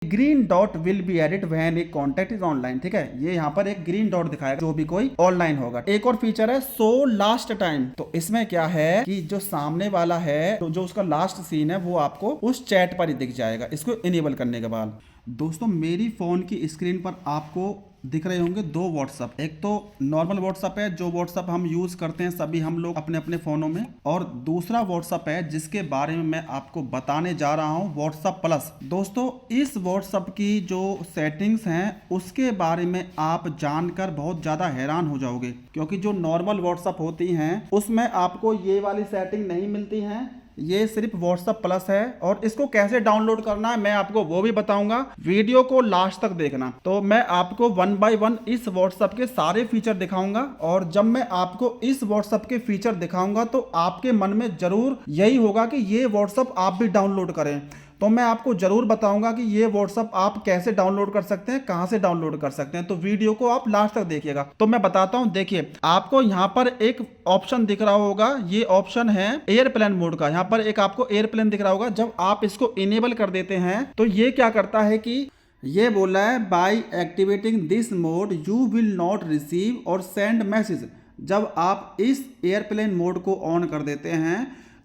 Green dot will be added when A contact is online. ठीक है, ये यहाँ पर एक ग्रीन डॉट दिखाएगा जो भी कोई ऑनलाइन होगा। एक और फीचर है सो लास्ट टाइम। तो इसमें क्या है कि जो सामने वाला है तो जो उसका लास्ट सीन है वो आपको उस चैट पर ही दिख जाएगा इसको इनेबल करने के बाद। दोस्तों मेरी फोन की स्क्रीन पर आपको दिख रहे होंगे दो व्हाट्सअप। एक तो नॉर्मल व्हाट्सअप है जो व्हाट्सअप हम यूज करते हैं सभी हम लोग अपने अपने फोनों में, और दूसरा व्हाट्सअप है जिसके बारे में मैं आपको बताने जा रहा हूं, व्हाट्सअप प्लस। दोस्तों इस व्हाट्सअप की जो सेटिंग्स हैं उसके बारे में आप जानकर बहुत ज्यादा हैरान हो जाओगे, क्योंकि जो नॉर्मल व्हाट्सअप होती हैं उसमें आपको ये वाली सेटिंग नहीं मिलती है। ये सिर्फ व्हाट्सअप प्लस है, और इसको कैसे डाउनलोड करना है मैं आपको वो भी बताऊंगा। वीडियो को लास्ट तक देखना। तो मैं आपको 1 बाय 1 इस व्हाट्सअप के सारे फीचर दिखाऊंगा, और जब मैं आपको इस व्हाट्सअप के फीचर दिखाऊंगा तो आपके मन में जरूर यही होगा कि ये व्हाट्सअप आप भी डाउनलोड करें। तो मैं आपको जरूर बताऊंगा कि ये व्हाट्सअप आप कैसे डाउनलोड कर सकते हैं, कहां से डाउनलोड कर सकते हैं। तो वीडियो को आप लास्ट तक देखिएगा। तो मैं बताता हूं, देखिए आपको यहां पर एक ऑप्शन दिख रहा होगा, ये ऑप्शन है एयरप्लेन मोड का। यहां पर एक आपको एयरप्लेन दिख रहा होगा। जब आप इसको इनेबल कर देते हैं तो ये क्या करता है कि ये बोला है by activating this mode you will not receive और सेंड मैसेज। जब आप इस एयरप्लेन मोड को ऑन कर देते हैं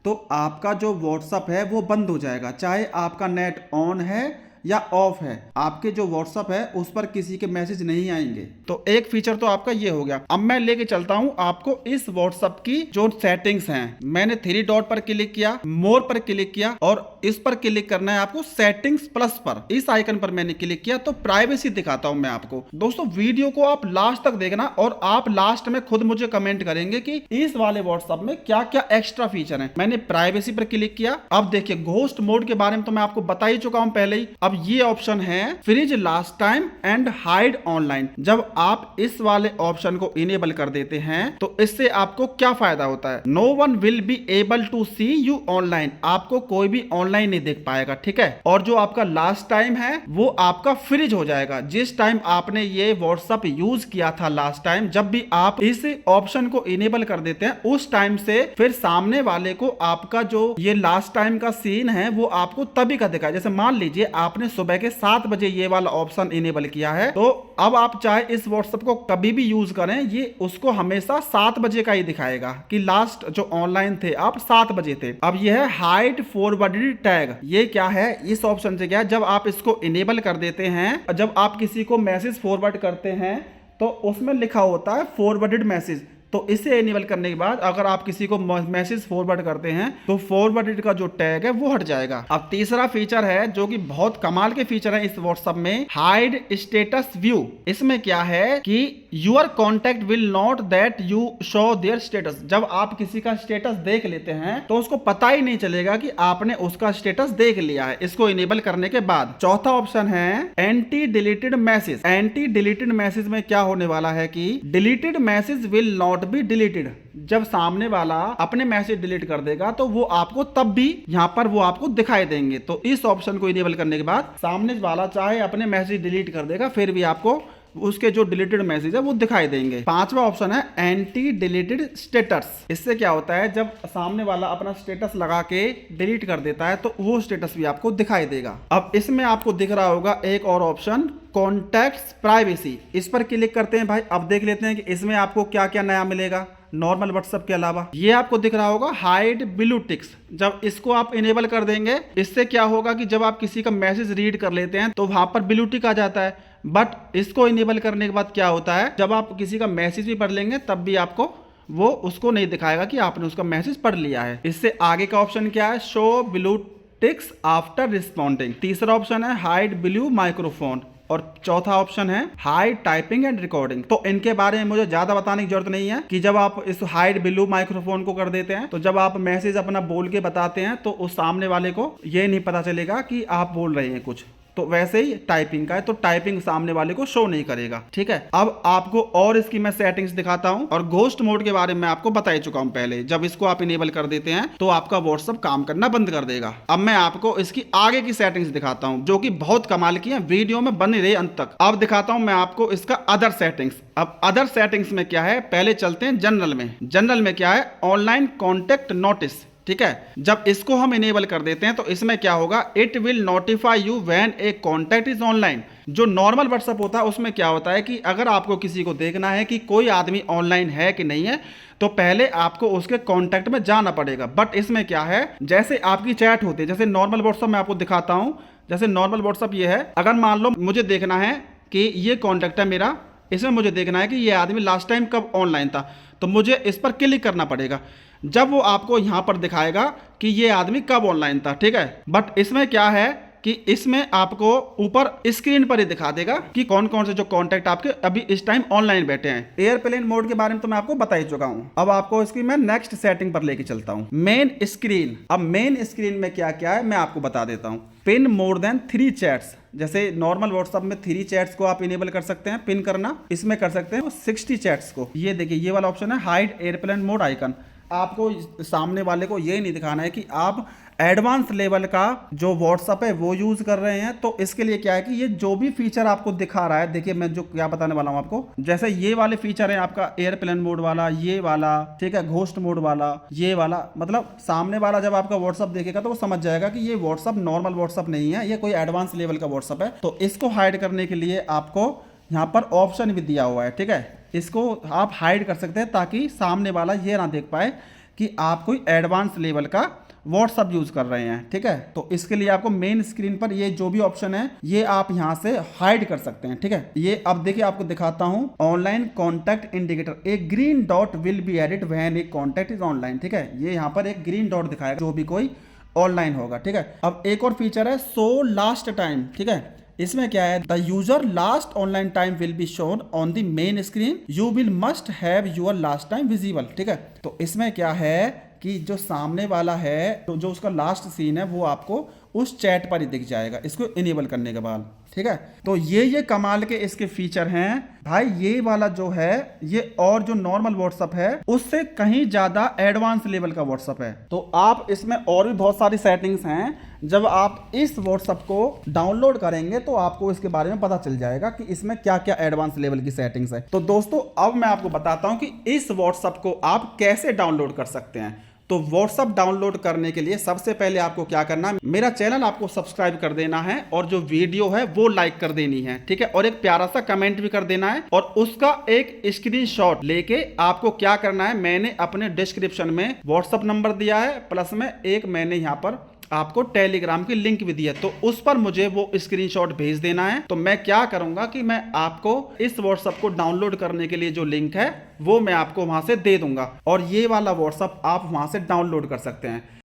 तो आपका जो व्हाट्सअप है वो बंद हो जाएगा, चाहे आपका नेट ऑन है या ऑफ है। आपके जो व्हाट्सअप है उस पर किसी के मैसेज नहीं आएंगे। तो एक फीचर तो आपका ये हो गया। अब मैं लेके चलता हूं आपको इस व्हाट्सअप की जो सेटिंग्स हैं। मैंने 3 डॉट पर क्लिक किया, मोर पर क्लिक किया, और इस पर क्लिक करना है आपको सेटिंग्स प्लस पर। इस आइकन पर मैंने क्लिक किया तो प्राइवेसी दिखाता हूं मैं आपको। दोस्तों वीडियो को आप लास्ट तक देखना, और आप लास्ट में खुद मुझे कमेंट करेंगे कि इस वाले व्हाट्सअप में क्या क्या एक्स्ट्रा फीचर है। मैंने प्राइवेसी पर क्लिक किया। अब देखिए घोस्ट मोड के बारे में तो मैं आपको बता ही चुका हूं पहले ही। अब ये ऑप्शन है freeze last time and hide online. जब आप इस वाले ऑप्शन को इनेबल कर देते हैं तो इससे आपको क्या फायदा होता है? No one will be able to see you online. आपको कोई भी ऑनलाइन नहीं देख पाएगा, ठीक है। और जो आपका लास्ट टाइम है वो आपका फ्रीज हो जाएगा। जिस टाइम आपने ये व्हाट्सएप यूज किया था लास्ट टाइम, जब भी आप इस ऑप्शन को इनेबल कर देते हैं उस टाइम से फिर सामने वाले को आपका जो ये लास्ट टाइम का सीन है वो आपको तभी का दिखाए। जैसे मान लीजिए आपने सुबह के 7 बजे ये वाला ऑप्शन इनेबल किया है, तो अब आप चाहे इस व्हाट्सएप को कभी भी यूज करें, ये उसको हमेशा 7 बजे का ही दिखाएगा कि लास्ट जो ऑनलाइन थे आप 7 बजे थे। अब ये है हाइड फॉरवर्डेड टैग। ये क्या है? इस ऑप्शन से क्या है, जब आप इसको इनेबल कर देते हैं, जब आप किसी को मैसेज फॉरवर्ड करते हैं तो उसमें लिखा होता है फॉरवर्डेड मैसेज। तो इसे इनेबल करने के बाद अगर आप किसी को मैसेज फॉरवर्ड करते हैं तो फॉरवर्डेड का जो टैग है वो हट जाएगा। अब तीसरा फीचर है जो कि बहुत कमाल के फीचर है इस व्हाट्सएप में, हाइड स्टेटस व्यू। इसमें क्या है कि your contact will not that you show their status. जब आप किसी का स्टेटस देख लेते हैं तो उसको पता ही नहीं चलेगा कि आपने उसका स्टेटस देख लिया है, इसको इनेबल करने के बाद। चौथा ऑप्शन है anti deleted message. Anti deleted message में क्या होने वाला है कि deleted message will not be deleted. जब सामने वाला अपने मैसेज डिलीट कर देगा तो वो आपको तब भी यहां पर वो आपको दिखाई देंगे। तो इस ऑप्शन को इनेबल करने के बाद सामने वाला चाहे अपने मैसेज डिलीट कर देगा फिर भी आपको उसके जो डिलीटेड मैसेज है वो दिखाई देंगे। पांचवा ऑप्शन है एंटी डिलीटेड स्टेटस। इससे क्या होता है, जब सामने वाला अपना स्टेटस लगा के डिलीट कर देता है तो वो स्टेटस भी आपको दिखाई देगा। अब इसमें आपको दिख रहा होगा एक और ऑप्शन कॉन्टैक्ट्स प्राइवेसी। इस पर क्लिक करते हैं भाई। अब देख लेते हैं कि इसमें आपको क्या क्या नया मिलेगा नॉर्मल व्हाट्सएप के अलावा। ये आपको दिख रहा होगा हाइड ब्लू टिक्स। जब इसको आप इनेबल कर देंगे इससे क्या होगा कि जब आप किसी का मैसेज रीड कर लेते हैं तो वहां पर ब्लू टिक आ जाता है। बट इसको इनेबल करने के बाद क्या होता है, जब आप किसी का मैसेज भी पढ़ लेंगे तब भी आपको वो उसको नहीं दिखाएगा कि आपने उसका मैसेज पढ़ लिया है। इससे आगे का ऑप्शन क्या है, show blue ticks after responding. तीसरा ऑप्शन है हाइड ब्लू माइक्रोफोन, और चौथा ऑप्शन है हाइड टाइपिंग एंड रिकॉर्डिंग। तो इनके बारे में मुझे ज्यादा बताने की जरूरत नहीं है कि जब आप इस हाइड ब्लू माइक्रोफोन को कर देते हैं तो जब आप मैसेज अपना बोल के बताते हैं तो उस सामने वाले को ये नहीं पता चलेगा कि आप बोल रहे हैं कुछ। तो वैसे ही टाइपिंग का है तो टाइपिंग सामने वाले को शो नहीं करेगा, ठीक है। अब आपको और इसकी मैं सेटिंग्स दिखाता हूं, और घोस्ट मोड के बारे में आपको बता ही चुका हूं पहले। जब इसको आप इनेबल कर देते हैं तो आपका व्हाट्सएप काम करना बंद कर देगा। अब मैं आपको इसकी आगे की सेटिंग्स दिखाता हूं जो कि बहुत कमाल की है, वीडियो में बने रहे अंत तक। अब दिखाता हूं मैं आपको इसका अदर सेटिंग्स। अब अदर सेटिंग्स में क्या है, पहले चलते हैं जनरल में। जनरल में क्या है, ऑनलाइन कॉन्टेक्ट नोटिस। ठीक है। जब इसको हम इनेबल कर देते हैं तो इसमें क्या होगा, it will notify you when A contact is online. जो नॉर्मल व्हाट्सएप होता है उसमें क्या होता है कि अगर आपको किसी को देखना है कि कोई आदमी ऑनलाइन है कि नहीं है, तो पहले आपको उसके कांटेक्ट में जाना पड़ेगा। बट इसमें क्या है, जैसे आपकी चैट होती है, जैसे नॉर्मल व्हाट्सएप मैं आपको दिखाता हूं, जैसे नॉर्मल व्हाट्सएप ये है, अगर मान लो मुझे देखना है कि ये कॉन्टैक्ट है मेरा, इसमें मुझे देखना है कि ये आदमी लास्ट टाइम कब ऑनलाइन था, तो मुझे इस पर क्लिक करना पड़ेगा। जब वो आपको यहां पर दिखाएगा कि ये आदमी कब ऑनलाइन था, ठीक है। बट इसमें क्या है कि इसमें आपको ऊपर स्क्रीन पर ही दिखा देगा कि कौन कौन से जो कांटेक्ट आपके अभी इस टाइम ऑनलाइन बैठे हैं। एयरप्लेन मोड के बारे में तो मैं आपको बता ही चुका हूं। अब आपको इसकी मैं नेक्स्ट सेटिंग पर लेके चलता हूं, मेन स्क्रीन। अब मेन स्क्रीन में क्या क्या है मैं आपको बता देता हूं। पिन मोर देन 3 चैट्स, जैसे नॉर्मल व्हाट्सएप में 3 चैट्स को आप इनेबल कर सकते हैं, पिन करना, इसमें कर सकते हैं 60 चैट्स को। ये देखिए ये वाला ऑप्शन है हाइड एयरप्लेन मोड आइकन। आपको सामने वाले को ये नहीं दिखाना है कि आप एडवांस लेवल का जो व्हाट्सएप है वो यूज कर रहे हैं। तो इसके लिए क्या है कि ये जो भी फीचर आपको दिखा रहा है, देखिए मैं जो क्या बताने वाला हूं आपको, जैसे ये वाले फीचर है आपका एयरप्लेन मोड वाला, ये वाला, ठीक है, घोस्ट मोड वाला, ये वाला, मतलब सामने वाला जब आपका व्हाट्सएप देखेगा तो वो समझ जाएगा कि ये व्हाट्सएप नॉर्मल व्हाट्सएप नहीं है, ये कोई एडवांस लेवल का व्हाट्सएप है। तो इसको हाइड करने के लिए आपको यहाँ पर ऑप्शन भी दिया हुआ है, ठीक है। इसको आप हाइड कर सकते हैं ताकि सामने वाला ये ना देख पाए कि आप कोई एडवांस लेवल का व्हाट्सएप यूज कर रहे हैं, ठीक है। तो इसके लिए आपको मेन स्क्रीन पर ये जो भी ऑप्शन है ये आप यहां से हाइड कर सकते हैं, ठीक है। ये अब देखिए आपको दिखाता हूं, ऑनलाइन कॉन्टैक्ट इंडिकेटर, एक green dot will be added when A contact is online, ठीक है। ये यहाँ पर एक ग्रीन डॉट दिखाएगा जो भी कोई ऑनलाइन होगा, ठीक है। अब एक और फीचर है शो लास्ट टाइम, ठीक है। इसमें क्या है, the user last online time will be shown on the main screen, you will must have your last time visible, ठीक है। तो इसमें क्या है कि जो सामने वाला है तो जो उसका लास्ट सीन है वो आपको उस चैट पर ही दिख जाएगा इसको इनेबल करने के बाद, ठीक है। तो ये कमाल के इसके फीचर हैं भाई। ये वाला जो है ये और जो नॉर्मल व्हाट्सएप है उससे कहीं ज्यादा एडवांस लेवल का व्हाट्सएप है। तो आप इसमें और भी बहुत सारी सेटिंग्स हैं, जब आप इस व्हाट्सएप को डाउनलोड करेंगे तो आपको इसके बारे में पता चल जाएगा कि इसमें क्या क्या एडवांस लेवल की सेटिंग्स है। तो दोस्तों अब मैं आपको बताता हूं कि इस व्हाट्सएप को आप कैसे डाउनलोड कर सकते हैं। तो व्हाट्सएप डाउनलोड करने के लिए सबसे पहले आपको क्या करना है, मेरा चैनल आपको सब्सक्राइब कर देना है और जो वीडियो है वो लाइक कर देनी है, ठीक है। और एक प्यारा सा कमेंट भी कर देना है और उसका एक स्क्रीनशॉट लेके आपको क्या करना है, मैंने अपने डिस्क्रिप्शन में व्हाट्सएप नंबर दिया है, प्लस में एक मैंने यहाँ पर आपको टेलीग्राम की लिंक भी दी है, तो उस पर मुझे वो स्क्रीनशॉट भेज देना है। तो मैं क्या करूंगा कि मैं आपको इस व्हाट्सएप को डाउनलोड करने के लिए जो लिंक है वो मैं आपको वहां से दे दूंगा और ये वाला व्हाट्सएप आप वहां से डाउनलोड कर सकते हैं।